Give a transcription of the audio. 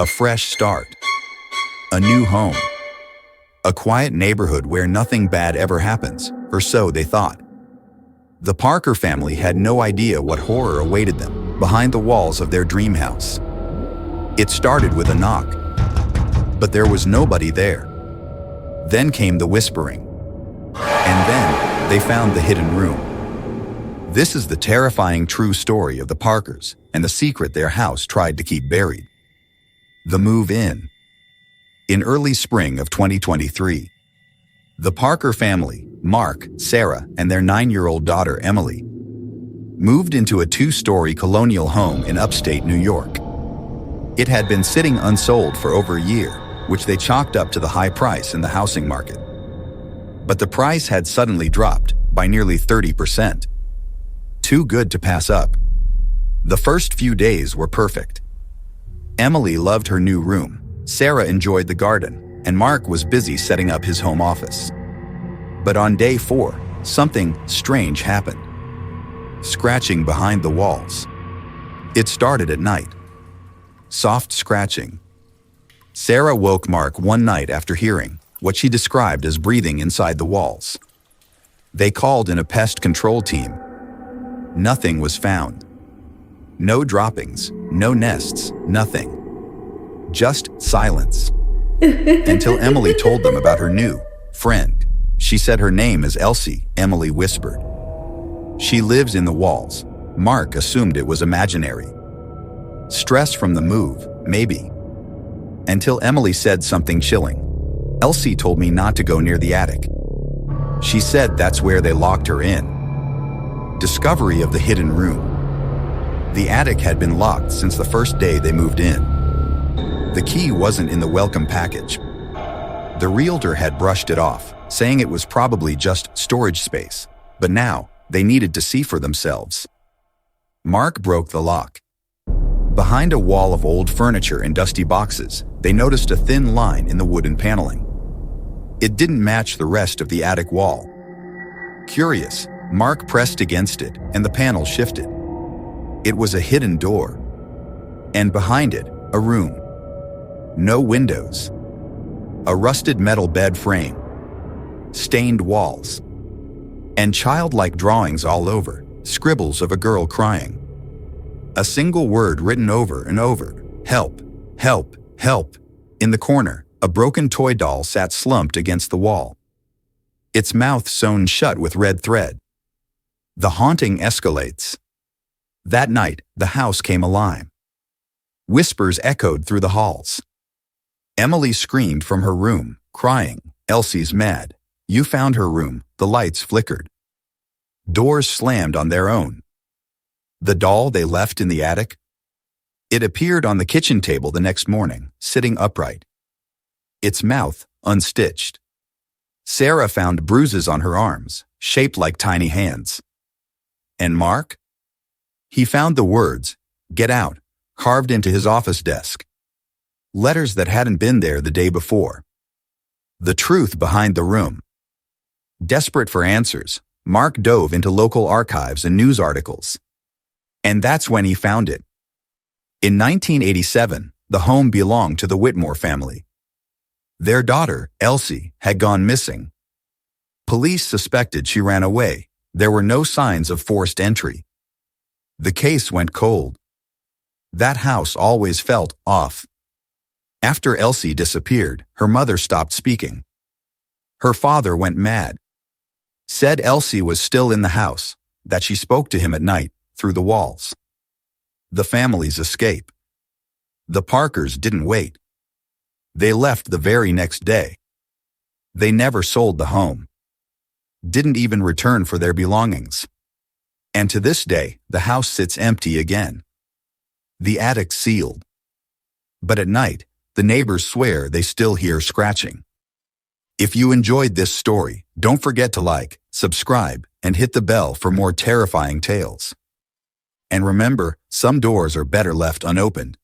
A fresh start. A new home. A quiet neighborhood where nothing bad ever happens, or so they thought. The Parker family had no idea what horror awaited them behind the walls of their dream house. It started with a knock, but there was nobody there. Then came the whispering, and then they found the hidden room. This is the terrifying true story of the Parkers and the secret their house tried to keep buried. The move in. In early spring of 2023, the Parker family, Mark, Sarah, and their 9-year-old daughter, Emily, moved into a 2-story colonial home in upstate New York. It had been sitting unsold for over a year, which they chalked up to the high price in the housing market. But the price had suddenly dropped by nearly 30%. Too good to pass up. The first few days were perfect. Emily loved her new room, Sarah enjoyed the garden, and Mark was busy setting up his home office. But on day 4, something strange happened. Scratching behind the walls. It started at night. Soft scratching. Sarah woke Mark one night after hearing what she described as breathing inside the walls. They called in a pest control team. Nothing was found. No droppings, no nests, nothing. Just silence. Until Emily told them about her new friend. She said her name is Elsie, Emily whispered. She lives in the walls. Mark assumed it was imaginary. Stress from the move, maybe. Until Emily said something chilling. Elsie told me not to go near the attic. She said that's where they locked her in. Discovery of the hidden room. The attic had been locked since the first day they moved in. The key wasn't in the welcome package. The realtor had brushed it off, saying it was probably just storage space, but now they needed to see for themselves. Mark broke the lock. Behind a wall of old furniture and dusty boxes, they noticed a thin line in the wooden paneling. It didn't match the rest of the attic wall. Curious, Mark pressed against it and the panel shifted. It was a hidden door. And behind it, a room. No windows. A rusted metal bed frame. Stained walls. And childlike drawings all over, scribbles of a girl crying. A single word written over and over, help, help, help. In the corner, a broken toy doll sat slumped against the wall. Its mouth sewn shut with red thread. The haunting escalates. That night, the house came alive. Whispers echoed through the halls. Emily screamed from her room, crying, "Elsie's mad. You found her room." The lights flickered. Doors slammed on their own. The doll they left in the attic? It appeared on the kitchen table the next morning, sitting upright. Its mouth unstitched. Sarah found bruises on her arms, shaped like tiny hands. And Mark? He found the words, "Get out," carved into his office desk. Letters that hadn't been there the day before. The truth behind the room. Desperate for answers, Mark dove into local archives and news articles. And that's when he found it. In 1987, the home belonged to the Whitmore family. Their daughter, Elsie, had gone missing. Police suspected she ran away. There were no signs of forced entry. The case went cold. That house always felt off. After Elsie disappeared, her mother stopped speaking. Her father went mad. Said Elsie was still in the house, that she spoke to him at night, through the walls. The family's escape. The Parkers didn't wait. They left the very next day. They never sold the home. Didn't even return for their belongings. And to this day, the house sits empty again. The attic sealed. But at night, the neighbors swear they still hear scratching. If you enjoyed this story, don't forget to like, subscribe, and hit the bell for more terrifying tales. And remember, some doors are better left unopened.